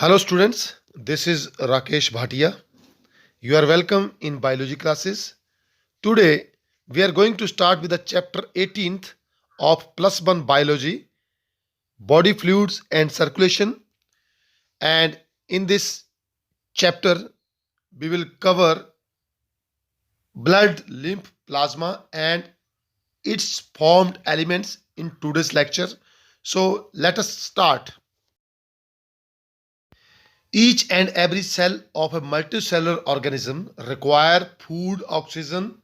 Hello students, this is Rakesh Bhatia. You are welcome in biology classes. Today we are going to start with the chapter 18th of plus 1 biology, body fluids and circulation. And in this chapter we will cover blood, lymph, plasma and its formed elements in today's lecture. So let us start. Each and every cell of a multicellular organism require food, oxygen,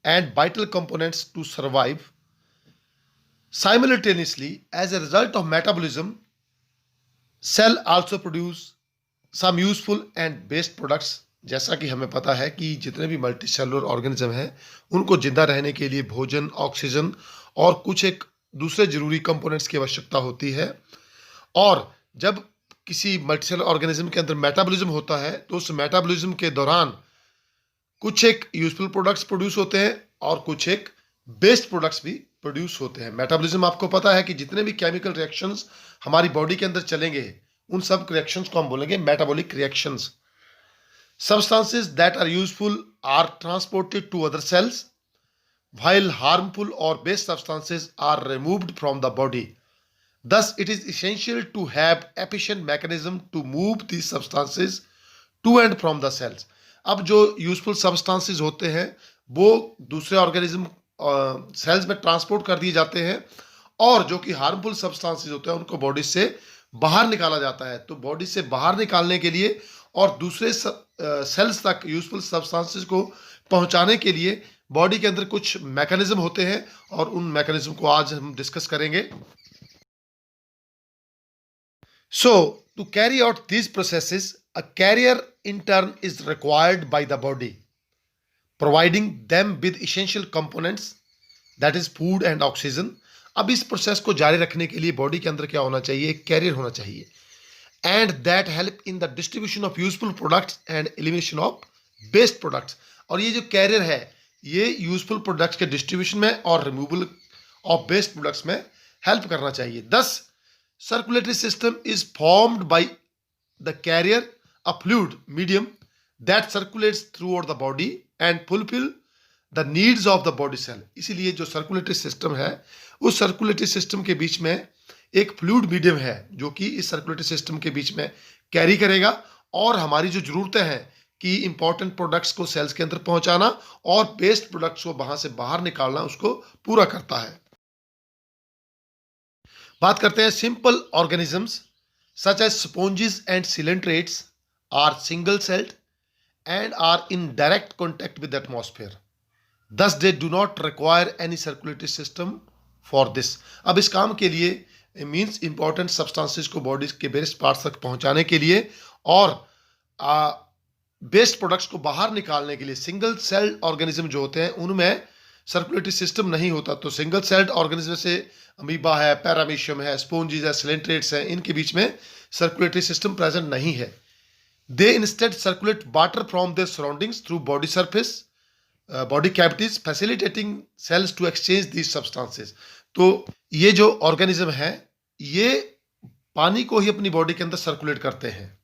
and vital components to survive. Simultaneously, as a result of metabolism, cell also produce some useful and waste products. जैसा कि हमें पता है कि जितने भी multi cellular organism हैं उनको जिंदा रहने के लिए भोजन, ऑक्सीजन और कुछ एक दूसरे जरूरी कंपोनेंट्स की आवश्यकता होती है। और जब किसी मल्टीसेलुलर ऑर्गेनिज्म के अंदर मेटाबॉलिज्म होता है तो उस मेटाबॉलिज्म के दौरान कुछ एक यूजफुल प्रोडक्ट्स प्रोड्यूस होते हैं और कुछ एक वेस्ट प्रोडक्ट्स भी प्रोड्यूस होते हैं। मेटाबॉलिज्म आपको पता है कि जितने भी केमिकल रिएक्शंस हमारी बॉडी के अंदर चलेंगे उन सब रिएक्शंस को हम बोलेंगे metabolic reactions. Substances that are useful are transported to other cells while harmful or waste substances are removed from the body. Thus, it is essential to have efficient mechanism to move these substances to and from the cells. अब जो useful substances होते हैं वो दूसरे organism sales में transport कर दिए जाते हैं और जो कि हार्मफुल सब्सटेंसेस होते हैं उनको बॉडी से बाहर निकाला जाता है। तो बॉडी से बाहर निकालने के लिए और दूसरे सेल्स तक यूजफुल सब्सटेंसेस को पहुंचाने के लिए बॉडी के अंदर कुछ मैकेनिज्म होते हैं और उन मैकेनिज्म को आज हम डिस्कस करेंगे। So, to carry out these processes, a carrier in turn is required by the body, providing them with essential components, that is food and oxygen. अब इस प्रोसेस को जारी रखने के लिए बॉडी के अंदर क्या होना चाहिए? एक कैरियर होना चाहिए and that help in the distribution of useful products and elimination of waste products. और ये जो कैरियर है ये यूजफुल प्रोडक्ट्स के डिस्ट्रीब्यूशन में और रिमूवल ऑफ वेस्ट प्रोडक्ट्स में हेल्प करना चाहिए। दस circulatory system is formed by the carrier, a fluid medium that circulates throughout the body and fulfill the needs of the body cell. इसीलिए जो circulatory system है उस सर्कुलेटरी सिस्टम के बीच में एक फ्लूइड मीडियम है जो कि इस सर्कुलेटरी सिस्टम के बीच में कैरी करेगा और हमारी जो जरूरतें हैं कि इंपॉर्टेंट प्रोडक्ट्स को सेल्स के अंदर पहुंचाना और वेस्ट प्रोडक्ट्स को वहां से बाहर निकालना उसको पूरा करता है। बात करते हैं simple organisms such as sponges and coelenterates are single celled and are in direct contact with atmosphere, thus they do not require any circulatory system for this. अब इस काम के लिए मींस इंपॉर्टेंट सब्सटेंसेस को बॉडी के west parts तक पहुंचाने के लिए और वेस्ट प्रोडक्ट्स को बाहर निकालने के लिए सिंगल सेल्ड ऑर्गेनिज्म जो होते हैं उनमें सर्कुलेटरी सिस्टम नहीं होता। तो सिंगल सेल्ड ऑर्गेनिज्म से अमीबा है, पैरामीशियम है, स्पोंजेस है, सिलेंट्रेट्स हैं, इनके बीच में सर्कुलेटरी सिस्टम प्रेजेंट नहीं है। They instead circulate water from their surroundings through body surface, body cavities, facilitating cells to exchange these substances. तो ये जो ऑर्गेनिज्म है ये पानी को ही अपनी बॉडी के अंदर सर्कुलेट करते हैं।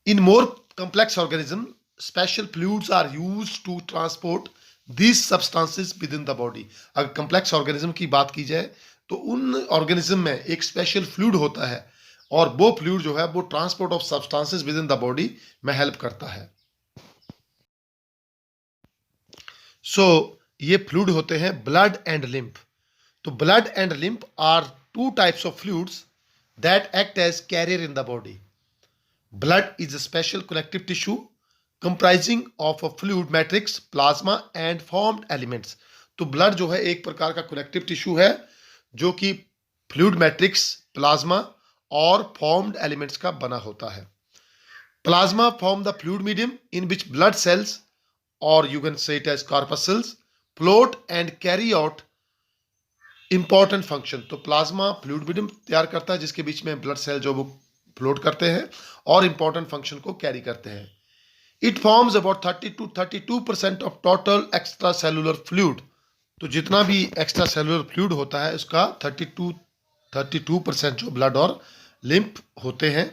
इन मोर complex organism, special fluids are used to transport these substances within the body. अगर complex organism की बात की जाए तो उन organism में एक special fluid होता है और वो fluid जो है वो transport of substances within the body में help करता है। So ये fluid होते हैं blood and lymph। तो blood and lymph are two types of fluids that act as carrier in the body. Blood is a special connective tissue comprising of a fluid matrix, plasma and formed elements. तो blood जो है एक प्रकार का connective tissue है जो कि fluid matrix, plasma और formed elements का बना होता है। Plasma form the fluid medium in which blood cells, or you can say it as corpuscles, float and carry out important function. तो plasma fluid medium तैयार करता है जिसके बीच में blood cell जो वो फ्लोट करते हैं और इंपॉर्टेंट फंक्शन को कैरी करते हैं। It forms about 30 to 32% of total extra cellular fluid. तो जितना भी एक्स्ट्रा सेलुलर फ्लूइड होता है उसका 32% जो ब्लड और लिम्फ होते हैं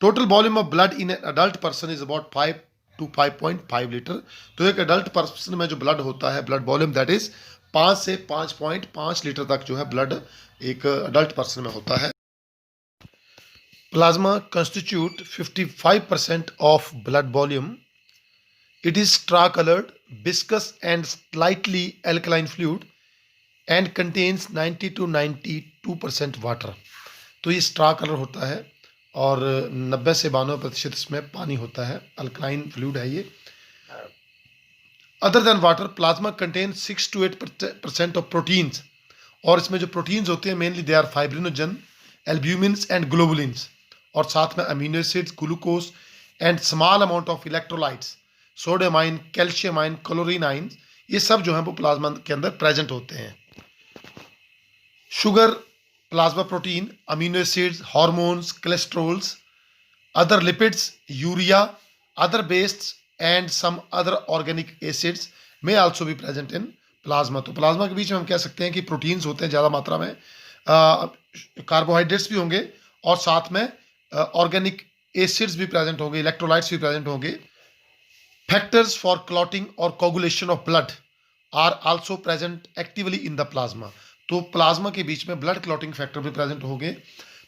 total volume of blood in an adult person is about 5 to 5.5 litre. तो एक अडल्ट पर्सन में जो ब्लड होता है, ब्लड वॉल्यूम दैट इज 5 से 5.5 लीटर तक जो है ब्लड एक अडल्ट पर्सन में होता है। Plasma constitute 55% of blood volume. It is straw coloured, viscous and slightly alkaline fluid and contains 90 to 92% water. तो ये स्ट्रा कलर होता है और 90 से 92% इसमें पानी होता है, अल्कलाइन फ्लूइड है ये। Other than water, plasma contain 6 to 8% of proteins, और इसमें जो प्रोटीन्स होते हैं mainly they are fibrinogen, albumins and globulins, और साथ में amino acids, glucose and small amount of electrolytes, sodium ion, calcium ion, chlorine ion, ये सब जो है वो प्लाज्मा के अंदर प्रेजेंट होते हैं। Sugar, plasma protein, amino acids, hormones, cholesterols, other lipids, urea, other wastes and some other organic acids may also be present in plasma। तो प्लाज्मा के बीच में हम कह सकते हैं कि प्रोटीन्स होते हैं ज़्यादा मात्रा में, कार्बोहाइड्रेट्स भी होंगे और साथ में ऑर्गेनिक एसिड्स भी प्रेजेंट होंगे, इलेक्ट्रोलाइट्स भी प्रेजेंट होंगे। फैक्टर्स फॉर क्लॉटिंग और coagulation of blood are also present actively in the plasma. तो प्लाज्मा के बीच में ब्लड क्लॉटिंग फैक्टर भी प्रेजेंट होंगे।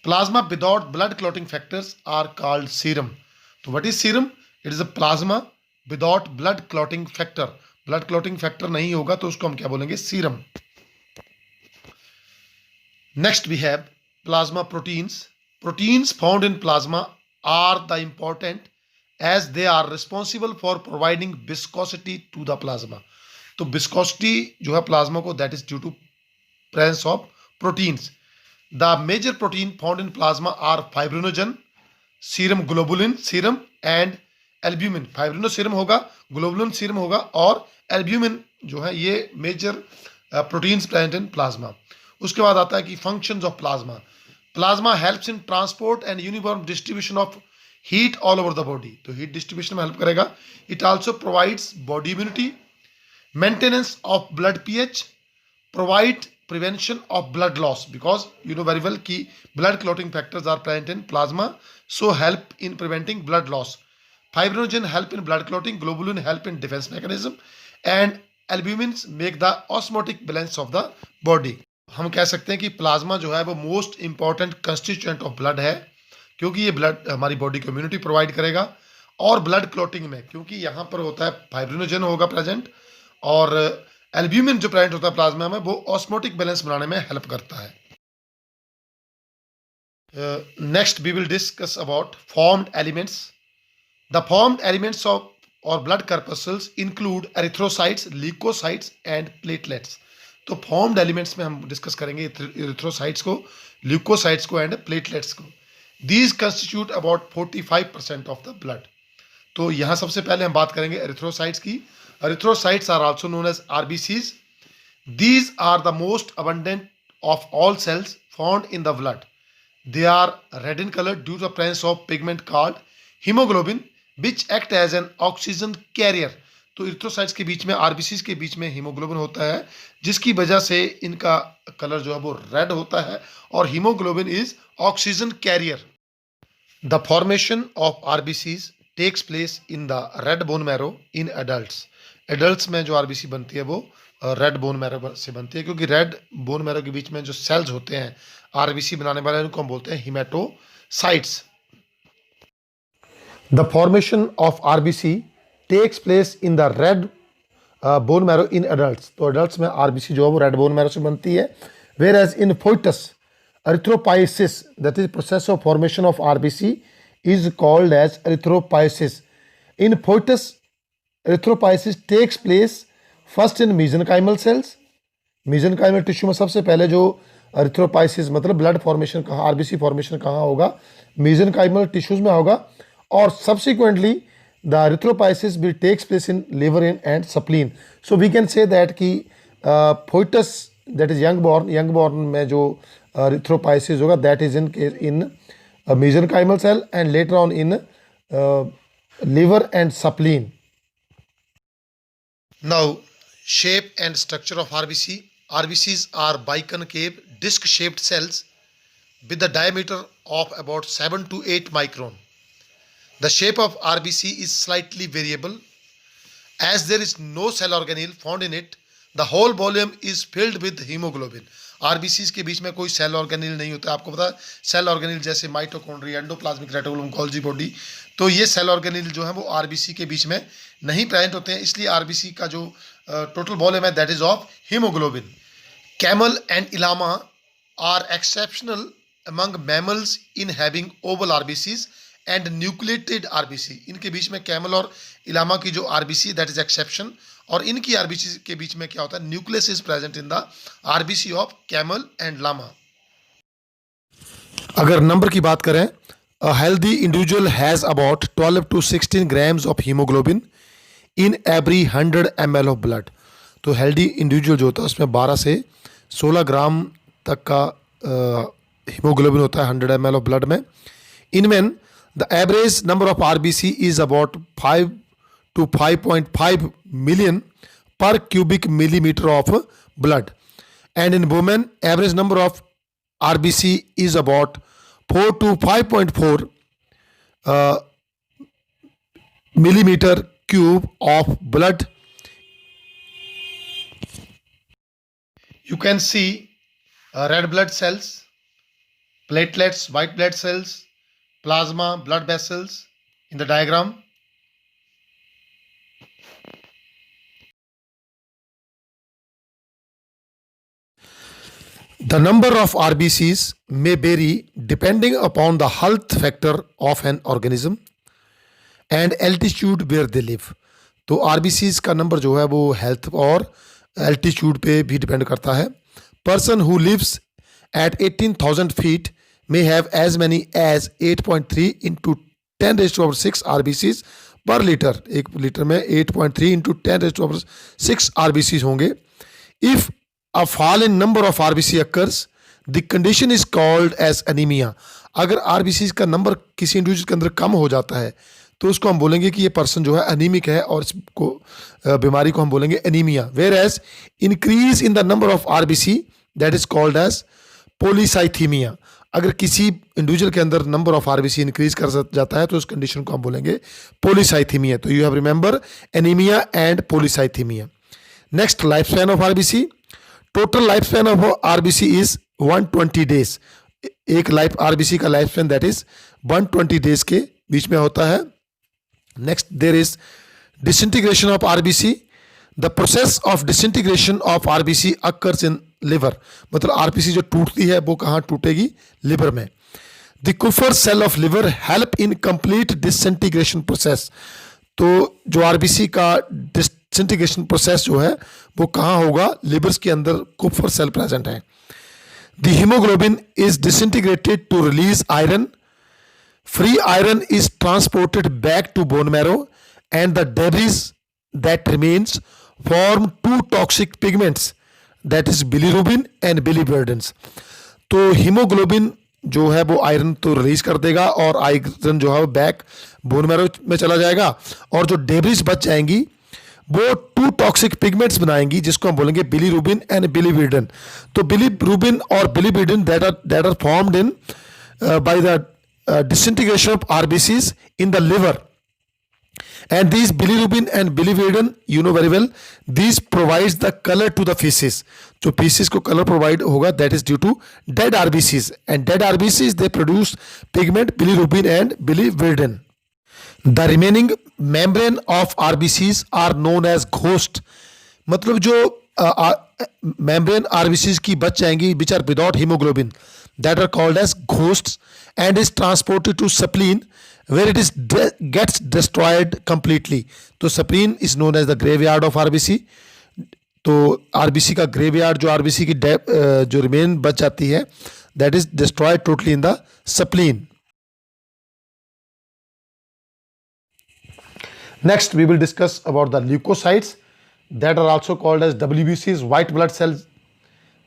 Plasma without blood clotting factors are called serum। तो what is serum? It is a plasma without blood clotting factor। blood clotting factor नहीं होगा तो उसको हम क्या बोलेंगे? Serum. Next we have plasma proteins। Proteins found in plasma are the important as they are responsible for providing viscosity to the plasma। तो viscosity जो है प्लाज्मा को, that is due to presence of proteins। The major protein found in plasma are fibrinogen, serum globulin serum and albumin। Fibrino serum होगा, globulin serum होगा और albumin जो है ये major proteins present in plasma. उसके बाद आता है कि functions of plasma. Plasma helps in transport and uniform distribution of heat all over the body. तो हीट डिस्ट्रीब्यूशन में हेल्प करेगा। It also provides body immunity, maintenance of blood pH, provide prevention of blood loss because you know very well कि blood clotting factors are present in plasma, so help in preventing blood loss। Fibrinogen help in blood clotting, globulin help in defense mechanism and albumins make the osmotic balance of the body। हम कह सकते हैं कि plasma जो है वो most important constituent of blood है क्योंकि ये ब्लड हमारी बॉडी को इम्यूनिटी प्रोवाइड करेगा, और ब्लड क्लॉटिंग में क्योंकि यहाँ पर होता है फाइब्रिनोजन होगा प्रेजेंट, और एल्ब्यूमिन जो प्रेजेंट होता है प्लाज्मा में वो ऑस्मोटिक बैलेंस बनाने में हेल्प करता है। Next we will discuss about formed elements. The formed elements of और blood corpuscles include erythrocytes, leucocytes and platelets. तो फॉर्म्ड एलिमेंट्स में हम डिस्कस करेंगे एरिथ्रोसाइट्स को, ल्यूकोसाइट्स को एंड प्लेटलेट्स को। These constitute about 45% of the blood. तो यहाँ सबसे पहले हम बात करेंगे एरिथ्रोसाइट्स की। Erythrocytes are also known as RBCs। These are the most abundant of all cells found in the blood। They are red in color due to the presence of pigment called hemoglobin which act as an oxygen carrier। तो erythrocytes के बीच में, RBCs के बीच में haemoglobin होता है जिसकी वजह से इनका कलर जो है वो रेड होता है, और haemoglobin is oxygen carrier. The formation of RBCs takes place in the red bone marrow in adults. Adults में जो आरबीसी बनती है वो रेड बोन मैरो से बनती है क्योंकि रेड बोन मैरो के बीच में जो सेल्स होते हैं आरबीसी बनाने वाले उनको हम बोलते हैं haematocytes. The formation of RBC takes place in the red bone marrow in adults. तो एडल्ट्स में आरबीसी जो है वो रेड बोन मैरो से बनती है। Whereas in foetus erythropoiesis, that is process of formation of RBC is called as erythropoiesis। In foetus, erythropoiesis takes place first in mesenchymal cells। mesenchymal tissue में सबसे पहले जो erythropoiesis मतलब blood formation कहाँ, RBC formation कहाँ होगा, mesenchymal tissues में होगा, और subsequently the erythropoiesis will takes place in liver and spleen। so we can say that कि foetus that is young born में जो erythropoiesis होगा that is in a mesenchymal cell and later on in liver and spleen। Now shape and structure of RBC। RBCs are biconcave disc shaped cells with a diameter of about 7 to 8 micron। The shape of RBC is slightly variable. As there is no cell organelle found in it, the whole volume is filled with hemoglobin. RBCs के बीच में कोई cell organelle नहीं होता। आपको पता है cell organelle जैसे mitochondria, endoplasmic reticulum, Golgi body, तो ये सेल ऑर्गेनिल जो है वो आरबीसी के बीच में नहीं प्रेजेंट होते हैं, इसलिए आरबीसी का जो टोटल वॉल्यूम है that is of haemoglobin. Camel and llama are exceptional among mammals in having oval RBCs and nucleated RBC। इनके बीच में कैमल और इलामा की जो RBC दैट इज एक्सेप्शन, और इनकी RBC के बीच में क्या होता है, nucleus is present in the RBC of camel and llama. अगर नंबर की बात करें, a healthy individual has about 12 to 16 grams of hemoglobin in every 100 ml of blood। तो हेल्दी इंडिविजुअल जो होता है उसमें 12 से 16 ग्राम तक का हीमोग्लोबिन होता है 100 ml ऑफ ब्लड में। In man the average number of RBC is about 5 to 5.5 million per cubic millimeter of blood, and in women average number of RBC is about 4 to 5.4 millimeter cube of blood। You can see red blood cells, platelets, white blood cells, plasma, blood vessels in the diagram। The number of RBCs may vary depending upon the health factor of an organism and altitude where they live। तो RBCs का number जो है वो health और altitude पे भी depend करता है। Person who lives at 18,000 feet may have as many as 8.3 into 10 raised to power 6 RBCs per liter। एक लीटर में 8.3 into 10 raised to power 6 RBCs होंगे। If a fall in number of RBC occurs, the condition is called as anemia। अगर RBCs का number किसी individual के अंदर कम हो जाता है तो उसको हम बोलेंगे कि ये पर्सन जो है अनीमिक है, और इसको बीमारी को हम बोलेंगे anaemia. Whereas increase in the number of RBC that is called as polycythaemia. अगर किसी इंडिविजुअल के अंदर नंबर ऑफ आरबीसी इंक्रीज कर जाता है तो उस कंडीशन को हम बोलेंगे पोलीसाइथीमिया। तो you have remember anaemia and polycythaemia. Next, life span of RBC. Total life span of RBC is 120 days. एक लाइफ आरबीसी का life span that is 120 days के बीच में होता है। Next, there is disintegration of RBC. The process of disintegration of RBC occurs in liver. मतलब RBC जो टूटती है वो कहाँ टूटेगी, लिवर में। The Kupffer cell of liver help in complete disintegration process. तो जो आरबीसी का डिसइंटीग्रेशन प्रोसेस जो है वो कहाँ होगा, लिवर्स के अंदर कुफर सेल प्रेजेंट है। The haemoglobin is disintegrated to release iron. Free iron is transported back to bone marrow and the debris that remains form two toxic pigments that is bilirubin and biliverdins। तो haemoglobin जो है वो iron तो release कर देगा और iron जो है वो बैक बोन मैरो में चला जाएगा, और जो डेब्रिज बच जाएंगी वो टू टॉक्सिक पिगमेंट्स बनाएंगी जिसको हम बोलेंगे बिलीरुबिन एंड बिलीवर्डिन। तो बिलीरुबिन और biliverdin that are formed in by the disintegration of RBCs in the liver, and these bilirubin and biliverdin, you know very well, these provides the color to the feces। जो feces को color provide होगा that is due to dead RBCs, and dead RBCs they produce pigment bilirubin and biliverdin। The remaining membrane of RBCs are known as ghost। मतलब जो membrane RBCs की बच जाएंगी which are without hemoglobin that are called as ghosts and is transported to spleen where it is gets destroyed completely। तो spleen is known as the graveyard of RBC। तो RBC का graveyard जो RBC की जो remain बच जाती है that is destroyed totally in the spleen। Next we will discuss about the leukocytes that are also called as WBCs, white blood cells।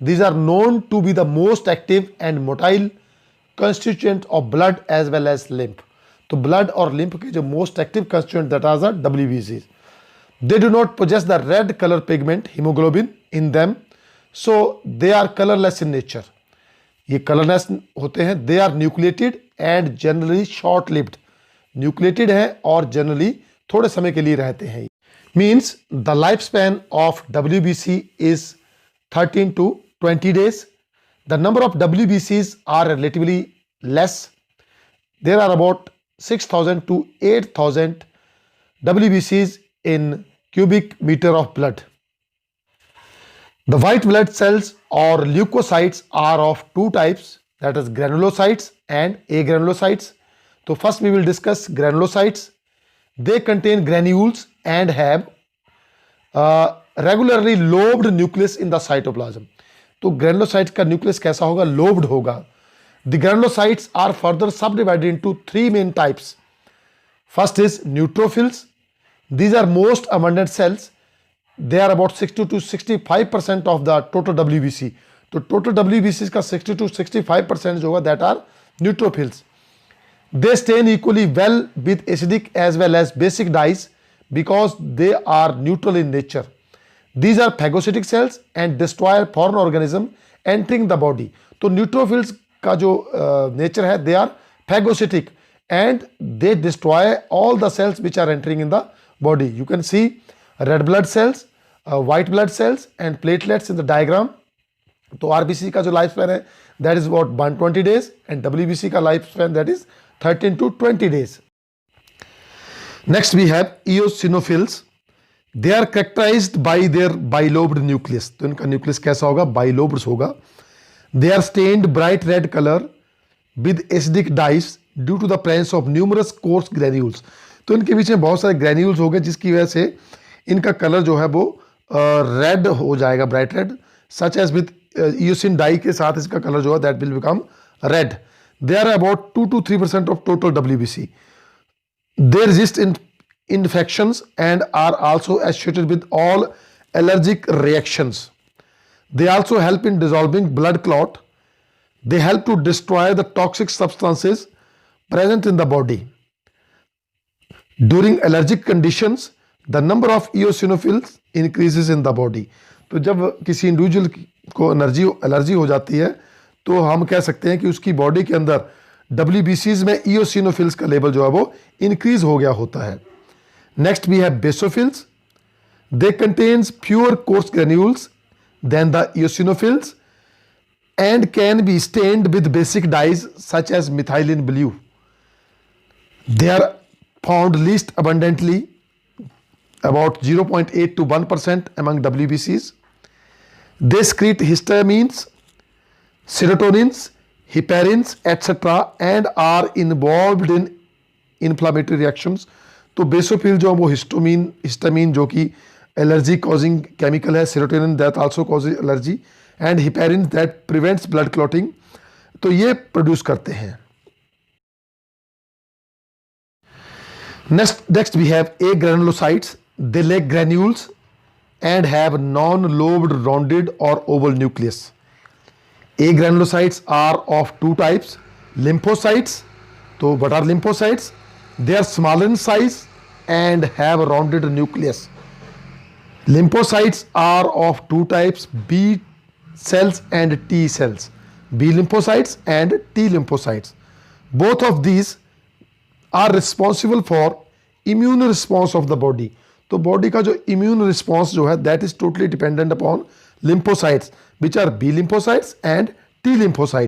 These are known to be the most active and motile constituent of blood as well as lymph। तो blood और lymph के जो most active constituent that are the WBCs। They do not possess the red color pigment hemoglobin in them, so they are colorless in nature। ये colorless होते हैं। They are nucleated and generally short lived। Nucleated है और generally थोड़े समय के लिए रहते हैं. Means the life span of WBC is 13 to 20 days. The number of WBCs are relatively less. There are about 6,000 to 8,000 WBCs in cubic meter of blood. The white blood cells or leukocytes are of two types, that is granulocytes and agranulocytes. So first we will discuss granulocytes. They contain granules and have regularly lobed nucleus in the cytoplasm. तो granulocytes का nucleus कैसा होगा? Lobed होगा. The granulocytes are further subdivided into three main types. First is neutrophils. These are most abundant cells. They are about 60 to 65% of the total WBC. तो total WBC का 60 to 65% जो होगा that are neutrophils. They stain equally well with acidic as well as basic dyes because they are neutral in nature. These are phagocytic cells and destroy foreign organism entering the body. तो neutrophils का जो nature है, they are phagocytic and they destroy all the cells which are entering in the body. You can see red blood cells, white blood cells and platelets in the diagram. तो RBC का जो life span है that is about 120 days and WBC का life span that is 13 to 20 days. Next we have eosinophils. They are characterized by their bilobed nucleus. तो इनका nucleus कैसा होगा? Bilobed होगा. They are stained bright red color with acidic dyes due to the presence of numerous coarse granules. तो इनके बीच में बहुत सारे ग्रैन्यूल्स हो गए जिसकी वजह से इनका कलर जो है वो रेड हो जाएगा, bright red. Such as with eosin dye के साथ इसका कलर जो है that will become red. They are about 2 to 3% of total WBC. They resist infections and are also associated with all allergic reactions. They also help in dissolving blood clot. They help to destroy the toxic substances present in the body. During allergic conditions, the number of eosinophils increases in the body. तो जब किसी individual को allergy हो जाती है तो हम कह सकते हैं कि उसकी बॉडी के अंदर WBCs में eosinophils का लेवल जो है वो इंक्रीज हो गया होता है. Next we have basophils. They contains fewer coarse granules than the eosinophils and can be stained with basic dyes such as methylene blue. They are found least abundantly, about 0.8 to 1% among WBCs. They secrete histamines, serotonins, heparins, etc. and are involved in inflammatory reactions. तो basophil जो वो histamine जो कि allergy causing chemical है, serotonin that also causes allergy and heparin that prevents blood clotting, तो ये produce करते हैं. Next we have agranulocytes. They lack granules and have non-lobed rounded or oval nucleus. Agranulocytes are of two types. Lymphocytes. So what are lymphocytes? They are smaller in size and have a rounded nucleus. Lymphocytes are of two types, B cells and T cells. B lymphocytes and T lymphocytes. Both of these are responsible for immune response of the body. तो body का जो immune response जो है that is totally dependent upon lymphocytes which are B lymphocytes and T lymphocytes.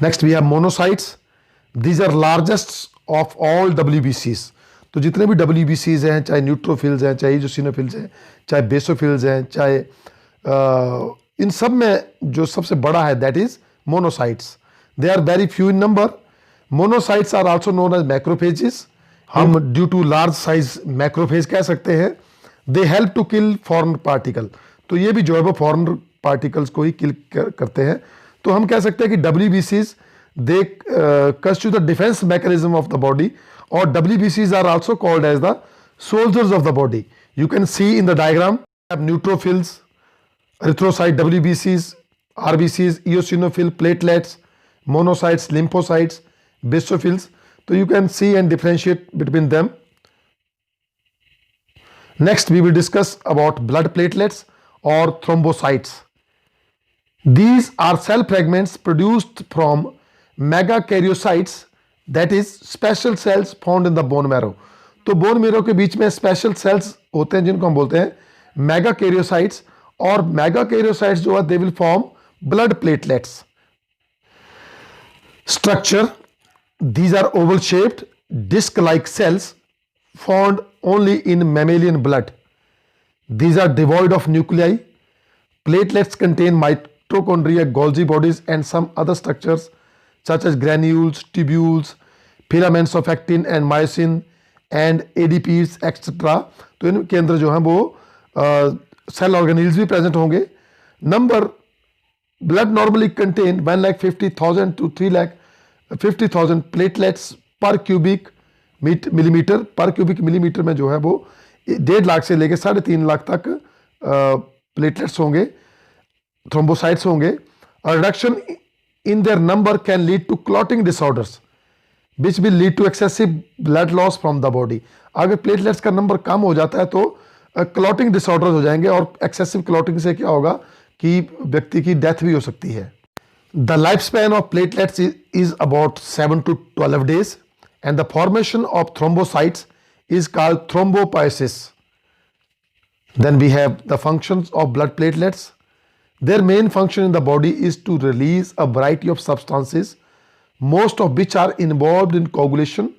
Next we have monocytes. These are largest of all WBCs. तो जितने भी WBCs हैं, चाहे न्यूट्रोफिल्स हैं, चाहे ईओसिनोफिल्स हैं, चाहे बेसोफिल्स हैं, चाहे इन सब में जो सबसे बड़ा है that is monocytes. They are very few in number. Monocytes are also known as macrophages. हम due to large size macrophage कह सकते हैं. They help to kill foreign particle. तो ये भी जो है वो foreign particles को ही kill करते हैं. तो हम कह सकते हैं कि WBCs they constitute the defense mechanism of the body, or WBCs are also called as the soldiers of the body. You can see in the diagram have neutrophils, erythrocyte, WBCs, RBCs, eosinophil, platelets, monocytes, lymphocytes, basophils. So you can see and differentiate between them. Next we will discuss about blood platelets or thrombocytes. These are cell fragments produced from mega karyocytes that is special cells found in the bone marrow. तो bone marrow के बीच में special cells होते हैं जिनको हम बोलते हैं मेगा कैरियोसाइट्स, और मेगा कैरियोसाइट्स जो है they will form blood platelets. Structure: these are oval shaped disc like cells found only in mammalian blood. These are devoid of nuclei. Platelets contain mitochondria, Golgi bodies, and some other structures such as granules, tubules, filaments of actin and myosin, and ADPs, etc. तो इनके अंदर जो है वो cell organelles भी present होंगे। Number blood normally contain 1,50,000 to 3,50,000 platelets per cubic millimeter। पर cubic millimetre में जो है वो 1.5 लाख से लेके 3.5 लाख तक प्लेटलेट्स होंगे, थ्रोम्बोसाइट्स होंगे। Reduction in their number can lead to clotting disorders which will lead to excessive blood loss from the body. अगर प्लेटलेट्स का नंबर कम हो जाता है तो क्लॉटिंग डिसऑर्डर हो जाएंगे, और एक्सेसिव क्लॉटिंग से क्या होगा कि व्यक्ति की डेथ भी हो सकती है। The life span of platelets is about 7 to 12 days, and the formation of thrombocytes is called thrombopoiesis. Then we have the functions of blood platelets. Their main function in the body is to release a variety of substances, most of which are involved in coagulation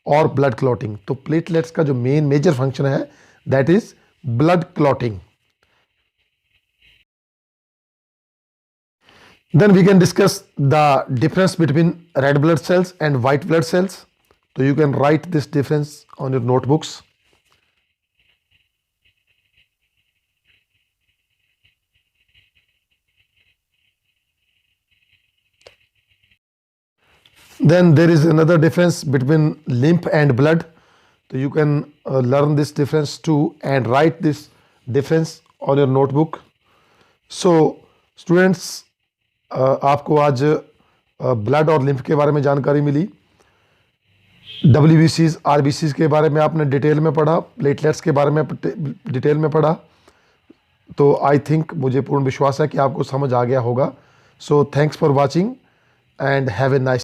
or blood clotting. तो platelets का जो main major function है that is blood clotting. Then we can discuss the difference between red blood cells and white blood cells. So you can write this difference on your notebooks. Then there is another difference between lymph and blood. So you can learn this difference too and write this difference on your notebook. So students, आपको आज blood और lymph के बारे में जानकारी मिली। WBCs, RBCs के बारे में आपने डिटेल में पढ़ा, प्लेटलेट्स के बारे में डिटेल में पढ़ा। तो आई थिंक, मुझे पूर्ण विश्वास है कि आपको समझ आ गया होगा। So thanks for watching and have a nice